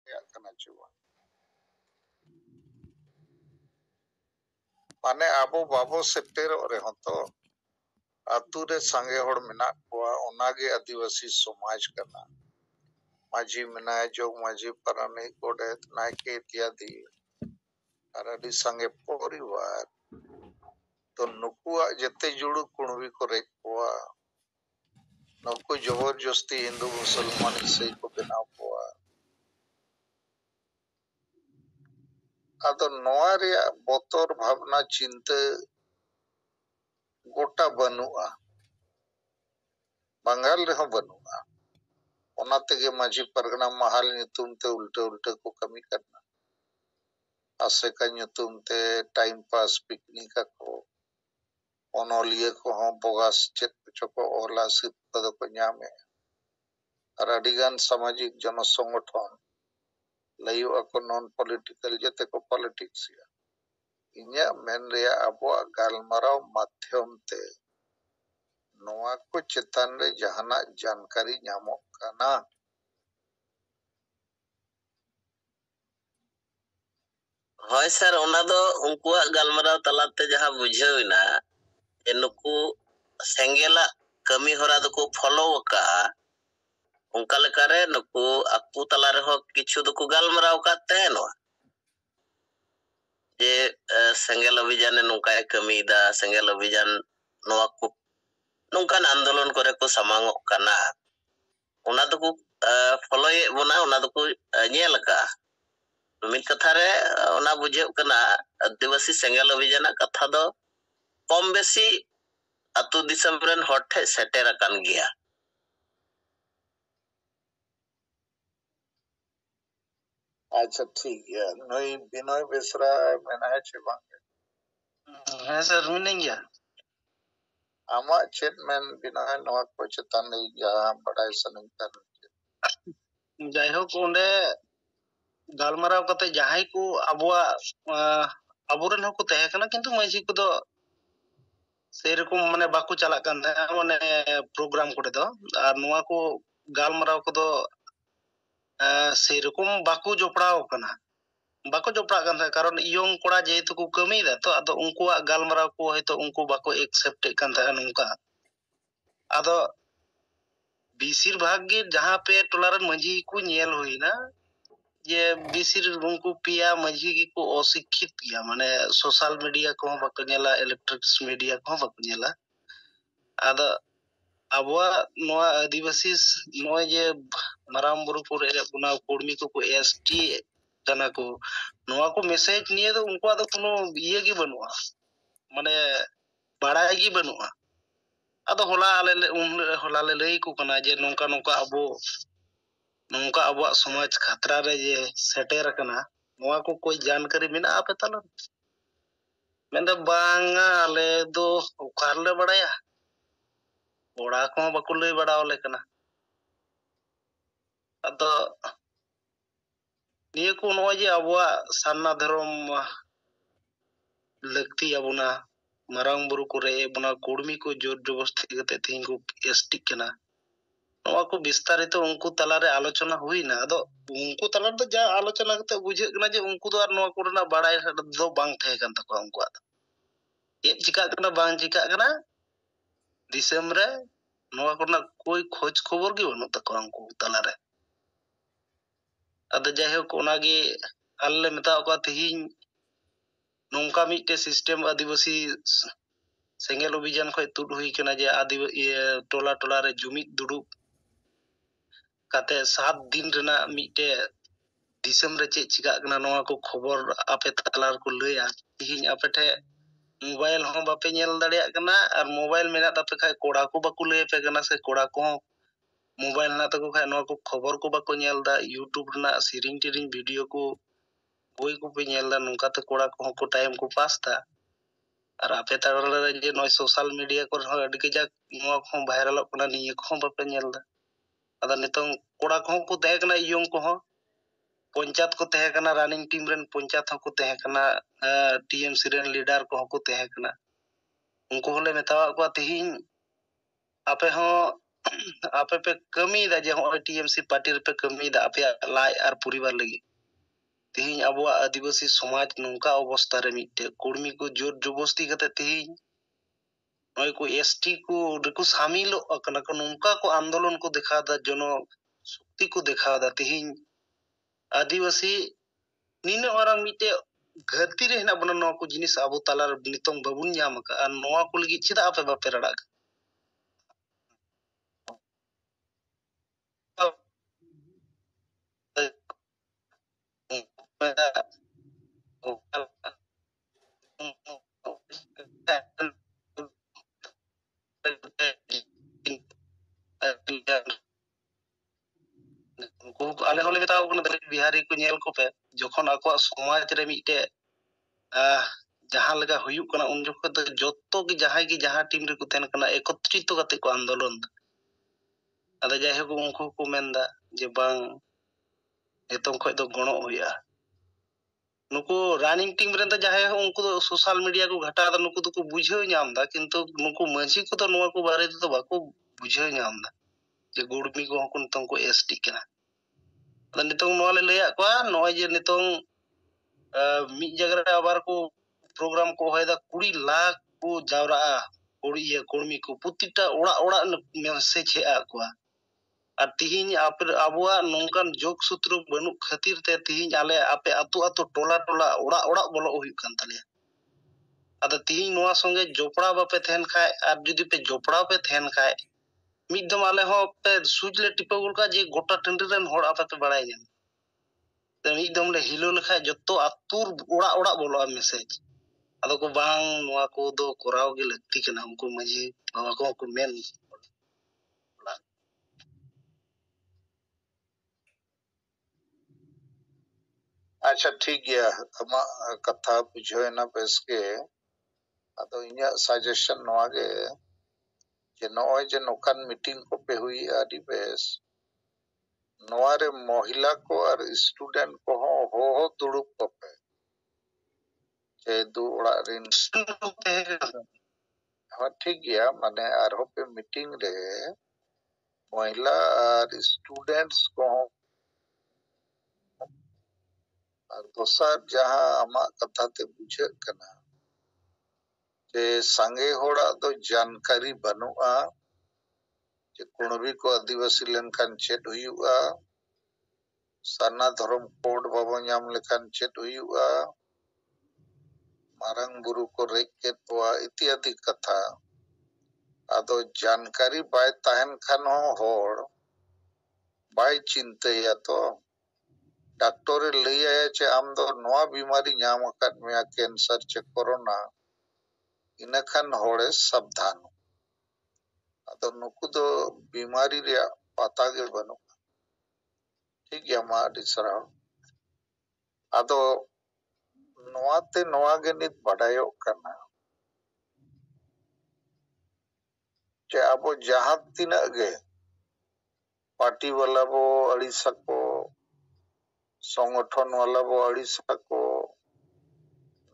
ᱨᱮᱭᱟᱜ ᱠᱟᱱᱟ ᱪᱮ ᱵᱟᱝ ᱢᱟᱱᱮ ᱟᱵᱚ ᱵᱟᱵᱚ ᱥᱮᱴᱮᱨᱚᱜ ᱨᱮᱦᱚᱸ ᱛᱚ ᱟᱛᱩ ᱨᱮ ᱥᱟᱸᱜᱮ ᱦᱚᱲ ᱢᱮᱱᱟᱜ ᱠᱚᱣᱟ ᱚᱱᱟᱜᱮ ᱟᱹᱫᱤᱵᱟᱹᱥᱤ ᱥᱚᱢᱟᱡᱽ ᱠᱟᱱᱟ ᱢᱟᱹᱡᱷᱤ ᱢᱮᱱᱟᱭ ᱡᱚᱜᱽ ᱢᱟᱹᱡᱷᱤ ᱯᱟᱨᱟᱱᱤᱠ ᱜᱚᱰᱮᱛ ᱱᱟᱭᱠᱮ ᱤᱛᱭᱟᱫᱤ ᱟᱨ ᱟᱹᱰᱤ ᱥᱟᱸᱜᱮ ᱯᱚᱨᱤᱵᱟᱨ ᱛᱚ ᱱᱩᱠᱩᱣᱟᱜ ᱡᱮᱛᱮ ᱡᱩᱲᱩ ᱠᱩᱬᱵᱤ ᱠᱚ ᱨᱮᱡ ᱠᱚᱣᱟ ᱱᱩᱠᱩ ᱡᱚᱵᱚᱨ ᱡᱚᱥᱛᱤ ᱦᱤᱱᱫᱩ ᱢᱩᱥᱚᱞᱢᱟᱱ ᱤᱥᱟᱹᱭ ᱠᱚ ᱵᱮᱱᱟᱣ ᱠᱚᱣᱟ ᱟᱫᱚ ᱱᱚᱣᱟ ᱨᱮᱭᱟᱜ ᱵᱚᱛᱚᱨ ᱵᱷᱟᱵᱱᱟ ᱪᱤᱱᱛᱟᱹ ᱜᱚᱴᱟ ᱵᱟᱹᱱᱩᱜᱼᱟ ᱵᱟᱝᱜᱟᱞ ᱨᱮᱦᱚᱸ ᱵᱟᱹᱱᱩᱜᱼᱟ ᱚᱱᱟ ᱛᱮᱜᱮ ᱢᱟᱹᱡᱷᱤ ᱯᱟᱨᱜᱟᱱᱟ ᱢᱟᱦᱟᱞ ᱧᱩᱛᱩᱢ ᱛᱮ ᱩᱞᱴᱟᱹ ᱩᱞᱴᱟᱹ ᱠᱚ ᱠᱟᱹᱢᱤ ᱠᱟᱱᱟ ᱟᱥᱮᱠᱟ ᱧᱩᱛᱩᱢ te ᱴᱟइम पास पिकनिक ako ᱚᱱᱚᱞᱤᱭᱟᱹ ᱠᱚᱦᱚᱸ ᱵᱚᱜᱟᱥ ᱪᱮᱫ ᱠᱚᱪᱚ ᱠᱚ ᱚᱞᱟ ᱥᱤᱨᱯᱟᱹ ᱫᱚᱠᱚ ᱧᱟᱢᱮᱜᱼᱟ ᱟᱨ ᱟᱹᱰᱤᱜᱟᱱ ᱥᱟᱢᱟᱡᱤᱠ ᱡᱚᱱᱚᱥᱚᱝᱜᱚᱴᱷᱚᱱ ᱞᱟᱹᱭᱚᱜ ᱟᱠᱚ ᱱᱚᱱ ᱯᱚᱞᱤᱴᱤᱠᱟᱞ ᱡᱮᱛᱮ ᱠᱚ ᱯᱚᱞᱤᱴᱤᱠᱥᱤᱭᱟ ᱤᱧᱟᱹᱜ ᱢᱮᱱ ᱨᱮᱭᱟᱜ ᱟᱵᱚᱣᱟᱜ ᱜᱟᱞᱢᱟᱨᱟᱣ ᱢᱟᱫᱽᱫᱷᱚᱢ ᱛᱮ ᱱᱚᱣᱟ ᱠᱚ ᱪᱮᱛᱟᱱ ᱨᱮ ᱡᱟᱦᱟᱱᱟᱜ ᱡᱟᱱᱠᱟᱨᱤ ᱧᱟᱢᱚᱜ ᱠᱟᱱᱟ ᱦᱳᱭ ᱥᱟᱨ ᱚᱱᱟ ᱫᱚ ᱩᱱᱠᱩᱣᱟᱜ ᱜᱟᱞᱢᱟᱨᱟᱣ ᱛᱟᱞᱟᱛᱮ ᱡᱟᱦᱟᱸ ᱵᱩᱡᱷᱟᱹᱣᱮᱱᱟ ᱡᱮ ᱱᱩᱠᱩ ᱥᱮᱸᱜᱮᱞᱟᱜ ᱠᱟᱹᱢᱤ ᱦᱚᱨᱟ ᱫᱚᱠᱚ ᱯᱷᱚᱞᱳ ᱟᱠᱟᱜᱼᱟ ᱚᱱᱠᱟ ᱞᱮᱠᱟᱨᱮ ᱱᱩᱠᱩ ᱟᱠᱚ ᱛᱟᱞᱟ ᱨᱮᱦᱚᱸ ᱠᱤᱪᱷᱩ ᱫᱚᱠᱚ ᱜᱟᱞᱢᱟᱨᱟᱣ ᱟᱠᱟᱫ ᱛᱟᱦᱮᱱᱚᱜᱼᱟ ᱡᱮ ᱥᱮᱸᱜᱮᱞ ᱚᱵᱷᱤᱡᱟᱱᱮ ᱱᱚᱝᱠᱟᱭ ᱠᱟᱹᱢᱤᱭᱮᱫᱟ ᱥᱮᱸᱜᱮᱞ ᱚᱵᱷᱤᱡᱟᱱ ᱱᱚᱣᱟ ᱠᱚ ᱱᱚᱝᱠᱟᱱ ᱟᱱᱫᱳᱞᱚᱱ ᱠᱚᱨᱮ ᱠᱚ ᱥᱟᱢᱟᱝᱚᱜ ᱠᱟᱱᱟ ᱚᱱᱟ ᱫᱚᱠᱚ ᱯᱷᱚᱞᱳᱭᱮᱫ ᱵᱚᱱᱟ ᱚᱱᱟ ᱫᱚᱠᱚ ᱧᱮᱞ ᱟᱠᱟᱜᱼᱟ ᱢᱤᱫ ᱠᱟᱛᱷᱟ ᱨᱮ ᱚᱱᱟ ᱵᱩᱡᱷᱟᱹᱜ ᱠᱟᱱᱟ ᱟᱹᱫᱤᱵᱟᱹᱥᱤ ᱥᱮᱸᱜᱮᱞ ᱚᱵᱷᱤᱡᱟᱱᱟᱜ ᱠᱟᱛᱷᱟ ᱫᱚ ᱠᱚᱢ ᱵᱮᱥᱤ ᱟᱛᱳ ᱫᱤᱥᱚᱢ ᱨᱮᱱ ᱦᱚᱲ ᱴᱷᱮᱡ ᱥᱮᱴᱮᱨ ᱟᱠᱟᱱ ᱜᱮᱭᱟ ᱟᱪᱪᱷᱟ ᱴᱷᱤक ᱜᱮᱭᱟ ᱱᱩᱭ ᱵᱤᱱᱚᱭ ᱵᱮᱥᱨᱟ ᱢᱮᱱᱟᱭᱟ ᱪᱮ ᱵᱟᱝ ᱦᱮᱸ ᱥᱟᱨ ᱢᱤᱱᱟᱹᱧ ᱜᱮᱭᱟ ᱟᱢᱟᱜ ᱪᱮᱫ ᱢᱮᱱ ᱵᱤᱱᱚᱭ ᱱᱚᱣᱟ ᱠᱚ ᱪᱮᱛᱟᱱ ᱨᱮ ᱡᱟᱦᱟᱸ ᱵᱟᱰᱟᱭ ᱥᱟᱱᱟᱧ ᱠᱟᱱ ᱡᱟᱭᱦᱳᱠ ᱚᱸᱰᱮ ᱜᱟᱞᱢᱟᱨᱟᱣ ᱠᱟᱛᱮ ᱡᱟᱦᱟᱸᱭ ᱠᱚ ᱟᱵᱚᱣᱟᱜ ᱟᱵᱚᱨᱮᱱ ᱦᱚᱸᱠᱚ ᱛᱟᱦᱮᱸ ᱠᱟᱱᱟ ᱠᱤᱱᱛᱩ ᱢᱟᱹᱡᱷᱤ ᱠᱚᱫᱚ ᱥᱮᱨᱚᱠᱚᱢ ᱢᱟᱱᱮ ᱵᱟᱠᱚ ᱪᱟᱞᱟᱜ ᱠᱟᱱ ᱛᱟᱦᱮᱸ ᱢᱟᱱᱮ ᱯᱨᱳᱜᱨᱟᱢ ᱠᱚᱨᱮ ᱫᱚ ᱟᱨ ᱱᱚᱣᱟ ᱠᱚ ᱜᱟᱞᱢᱟᱨᱟᱣ ᱠᱚᱫᱚ ᱥᱮᱨᱚᱠᱚᱢ ᱵᱟᱠᱚ ᱡᱚᱯᱲᱟᱣ ᱠᱟᱱᱟ ᱵᱟᱠᱚ ᱡᱚᱯᱲᱟᱜ ᱠᱟᱱ ᱛᱟᱦᱮᱸ ᱠᱟᱨᱚᱱ ᱤᱭᱚᱝ ᱠᱚᱲᱟ ᱡᱮᱦᱮᱛᱩ ᱠᱚ ᱠᱟᱹᱢᱤᱭᱮᱫᱟ ᱛᱚ ᱟᱫᱚ ᱩᱱᱠᱩᱣᱟᱜ ᱜᱟᱞᱢᱟᱨᱟw ᱠᱚ ᱦᱚᱭᱛᱳ ᱩᱱᱠᱩ ᱵᱟᱠᱚ ᱮᱠᱥᱮᱯᱴᱮᱫ ᱠᱟᱱ ᱛᱟᱦᱮᱸ ᱱᱚᱝᱠᱟ ᱟᱫᱚ ᱵᱮᱥᱤᱨ ᱵᱷᱟᱜᱽ ᱜᱮ ᱡᱟᱦᱟᱸ ᱯᱮ ᱴᱚᱞᱟ ᱨᱮᱱ ᱢᱟᱹᱡᱷᱤ ko nyel huina je bisir unku pia maji gi ko osikkhit gaya mane social media ko bako nyela electric media ko bako nyela ado abuwa noa adivasi noa je maram buru ko re buna kurmi ko ST kana ko noa ko message niye do unko ado kono iye gi banua mane baray gi banua ado hola le lay ko kana je nongka nongka abo nongka abuak समाज खतरा रे जे सेटेर कना नोआ को कोई जानकारी मेना आपे तला मेंदा बांगा आले दो उखारले बड़ाया ओड़ा को बाको लई बड़ावले कना अदो निये को नोआ जे abuak सान्ना धर्म लगती अबुना मारांग बुरु को रे बुना कुड़मी को जोर जबरदस्ती कते थिंग को एसटी कना नोआ को विस्तारित उनको तलारे आलोचना हुई ना अदो उनको तलार तो जा आलोचना कते बुझे कना जे उनको तो आर नोआ कोना बाड़ाय दो बांग थे कन तको उनको ये चिका कना बांग चिका कना दिसम रे नोआ कोना कोई खोज खबर गे बनु तको उनको तलारे अदो जाहे कोना गे आले मेता को तिहिं नोंका मिटे सिस्टम आदिवासी सेंगेल अभियान खय तुड हुई कना जे आदि टोला टोला रे जुमिद दुडुब kate 7 दिन rena mite disem re che chika kana noa ko khobor ape talar ko leya tihin ape the mobile ho bape nyel dareya kana ar mobile mena tape khai koda ko baku le pe kana se koda ko mobile na tako khai noa ko khobor ko bako nyel da youtube rena siring tiring video ko boi ko pe nyel da nongka te koda ko time ko pass da ar ape talar re je noi social media ko adi ke jak noa ko viral kana niye ko bape nyel da ada nitong koda ko teh kana iyong ko panchayat को तहे kana running team rain panchayat को तहे kana TMC rain leader को तहे kana उनको होले मेतावा को तिहिं आपे हो ape pe kami da je hoy TMC party pe kami da ape lai ar puribar lagi tihin abwa adivasi samaj nungka obostha re mitte kurmi ko jor jobosti kate tihin noy ko ST ko reku samilo akana ko nungka ko andolon ko dekha da jono shakti ko dekha da tihin adivasi nina orang mitte घरती रे हना बना नवा को जिनिस आबो तालार नितोंग बाबुन ᱧᱟᱢ का और नवा को लगी चिदा आपे बापे रड़ा आले होले बताओ कोन बिहारी को नेल को पे जखन आको समाज रे मिटे जहां लगा हुयु कना उन जख तो जत्तो की जहां टीम रे को तहन कना एकत्रित कते को आंदोलन अदा जाय हो उनको को मेंदा जे बांग एतों खय दो गणो हुया नुको रनिंग टीम रे जाय हो उनको तो सोशल मीडिया को घटा दा नुको तो को बुझेउ ᱧᱟᱢ दा किंतु नुको माझी को तो नवा को बारे तो बाको बुझेउ ᱧᱟᱢ दा जे गुड़मी को हकुन तों को एसटी कना अदा नितों नवा ले लया को नय जे नितों मी जगह रे आबार को प्रोग्राम को होयदा 20 लाख को जावरा कोड़िया कोड़मी को पुतिटा ओड़ा ओड़ा मैसेज हे आकवा और तिहिन आबुआ नोंकान जोग सूत्र बनु खातिर ते तिहिन आले आपे अतु अतु टोला टोला ओड़ा ओड़ा बोलो हुई कान तले अदा तिहिन नोआ संगे जोपड़ा बापे थेन खाय और जुदी पे जोपड़ा पे थेन खाय मिदम आले हो पे सुजले टिपगुल का जे गोटा टंडी रेन होड़ आपे पे बड़ाय नेम ते मिदम ले हिलो लेखा जत्तो अतुर ओड़ा ओड़ा बोलो मैसेज अदो को बांग नोआ को दो कोराव गे लगती कना उनको मजी बाबा को मेन अच्छा ठीक गया अमा कथा बुझे ना बेस के अदो इnya सजेशन नवा गे जे नय जे नोकान मीटिंग को पे हुई आदि बेस नवा रे महिला को और स्टूडेंट को हो दुड़ुब को पे जे दु ओड़ा रिन हाँ ठीक गया माने आर हो पे मीटिंग रे महिला और स्टूडेंट्स को और दोसर जहां आमा कथा ते बुझे कना जे संगे होड़ा दो जानकारी बनुआ जे कुणबी को आदिवासी लेनकान चेत हुयुआ साना धर्म कोड बाबो ᱧᱟᱢ लेखान चेत हुयुआ मारंग बुरु को रेक के तोआ इत्यादि कथा आदो जानकारी बाय ताहन खान होड़ बाय चिंतया तो डॉक्टर लैया चे आम दो नवा बीमारी ᱧᱟᱢ अकाद मेया कैंसर चे कोरोना इना खान होड़े सावधान आदो नुकु दो बीमारी रे पता गे बनु ठीक गया मा अडी सराव आदो नवाते नवा गे नित बडायो कना जे आबो जहां तिना गे पार्टी वाला बो अड़ीसा को संगठन वाला बो अड़ीसा को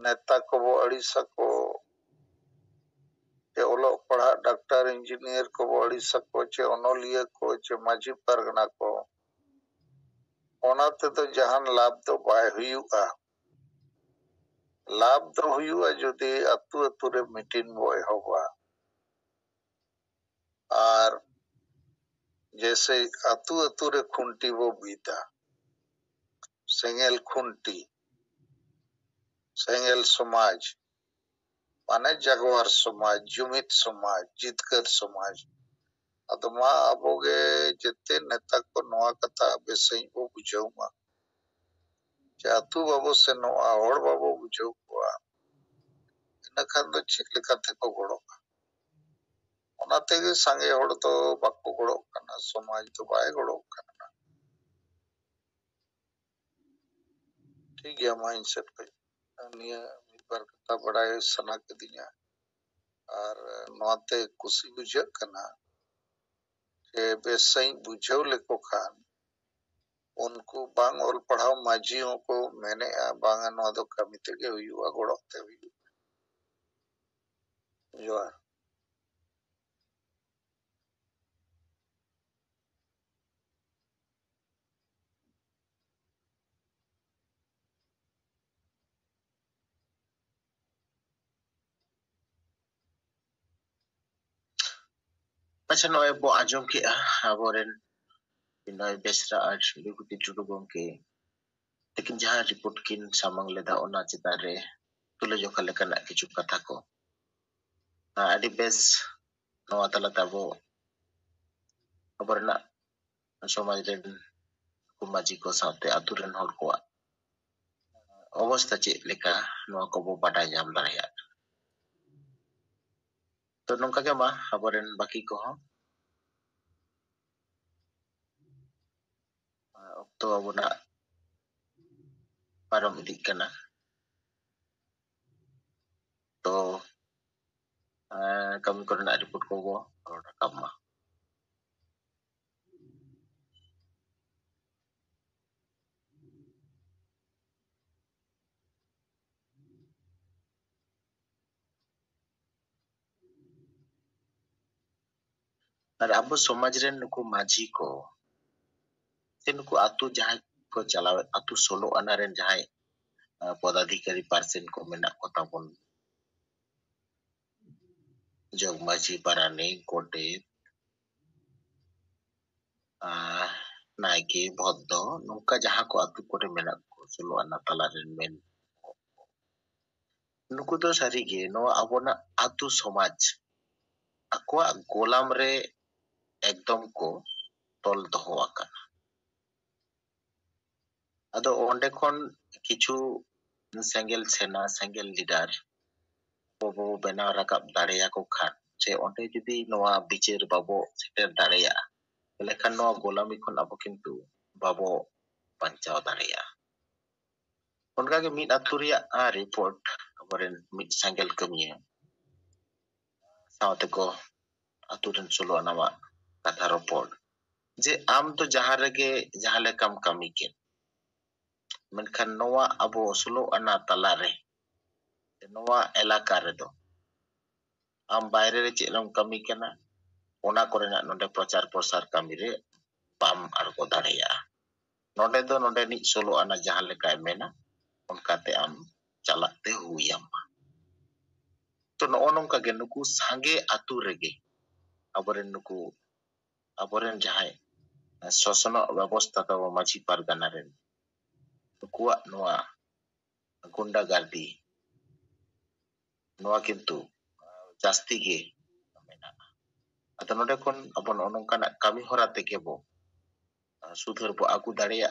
नेता को बो अड़ीसा को चे ओलो पढ़ा डॉक्टर इंजीनियर को बो अड़ीसा को चे ओनोलिया को चे माझी परगना को ओनाते तो जहान लाभ तो बाय हुयुआ लाभ तो हुयुआ जुदी अतु अतु रे मीटिंग बो एहोबा और जैसे अतु अतु रे खुंटी बो बीता सेंगेल खुंटी सेंगेल समाज माने जगवार समाज जुमित समाज जितकर समाज अदमा अबोगे जिते नेता को नवा कथा बेसई को बुझाऊमा चातु बाबू से नवा और बाबू बुझाऊ को इनखान दो चेक लेखा थे को गड़ो ओनाते गे संगे होड़ तो बाको गड़ो कना समाज तो बाय गड़ो कना ठीक है माइंडसेट पे निया मिबार कथा बड़ाय सना के दिया और नवाते कुसी बुझे कना के बेसई बुझाऊ लेको खान उनको बांग और पढ़ाओ माझियों को मैंने बांग नवा दो कमी तेगे हुआ गड़ोते हुई जो ᱟᱪᱪᱷᱟ ᱱᱚᱜᱼᱚᱭ ᱵᱚ ᱟᱸᱡᱚᱢ ᱠᱮᱜᱼᱟ ᱟᱵᱚᱨᱮᱱ ᱵᱤᱱᱚᱭ ᱵᱮᱥᱨᱟ ᱟᱨ ᱵᱤᱵᱷᱩᱛᱤ ᱴᱩᱰᱩ ᱜᱚᱢᱠᱮ ᱛᱟᱹᱠᱤᱱ ᱡᱟᱦᱟᱸ ᱨᱤᱯᱳর্ট ᱠᱤᱱ ᱥᱟᱢᱟᱝ ᱞᱮᱫᱟ ᱚᱱᱟ ᱪᱮᱛᱟᱱ ᱨᱮ ᱛᱩᱞᱟᱹᱡᱚᱠᱷᱟ ᱞᱮᱠᱟᱱᱟᱜ ᱠᱤᱪᱷᱩ ᱠᱟᱛᱷᱟ ᱠᱚ ᱟᱹᱰᱤ ᱵᱮᱥ ᱱᱚᱣᱟ ᱛᱟᱞᱟᱛᱮ ᱟᱵᱚᱨᱮᱱᱟᱜ ᱥᱚᱢᱟᱡᱽ ᱨᱮᱱ ᱢᱟᱹᱡᱷᱤ ᱠᱚ ᱥᱟᱶᱛᱮ ᱟᱛᱳ ᱨᱮᱱ ᱦᱚᱲ ᱠᱚᱣᱟᱜ ᱚᱵᱚᱥᱛᱷᱟ ᱪᱮᱫ ᱞᱮᱠᱟ ᱱᱚᱣᱟ ᱠᱚᱵᱚ ᱵᱟᱰᱟᱭ ᱧᱟᱢ ᱫᱟᱲᱮᱭᱟᱜ ᱛᱚ ᱱᱚᱝᱠᱟ ᱜᱮ ᱢᱟ ᱟᱵᱚᱨᱮᱱ ᱵᱟᱹᱠᱤ ᱠᱚᱦᱚᱸ ᱚᱠᱛᱚ ᱟᱵᱚᱱᱟᱜ ᱯᱟᱨᱚᱢ ᱤᱫᱤᱜ ᱠᱟᱱᱟ ᱛᱚ kami korena report ko bo rakam ma ar abo somaj ren nuku maji ko se nuku atu jahai ko chalaw atu solo ana ren jahai podadhikari persen ko menak ko tabon jog maji parane godet naike bhoddo nungka jaha ko atu kore menak ko solo ana tala ren men nuku do sari ge no abona atu somaj akwa golam re ekdom ko tol doho akana ado onde khon kichu sengel sena sengel leader bobo benaw rakap dareya ko khan je onde judi noa bicher babo seter dareya lekhan noa golami khon abo kintu babo panchaw dareya onka ge mid aturiya report aboren mid sengel kamiya sawte ko aturen solo anama katha report je am to jaha rege jaha lekam kami ke menkan noa abo solo ana talare noa elaka redo am bayre re chelam kami kana ona korena nonde prochar prosar kami re pam argo dareya nonde do nonde ni solo ana jahan leka mena onkate am chalak te huyam to no onongka ge nuku sange atu rege aboren nuku aboren jahai sosono ব্যবস্থা ka maji pargana ren nukuak noa gunda gardi noa kintu jasti ge mena ado nonde kon abon onongkana kami hora tege bo sudhar bo agu dareya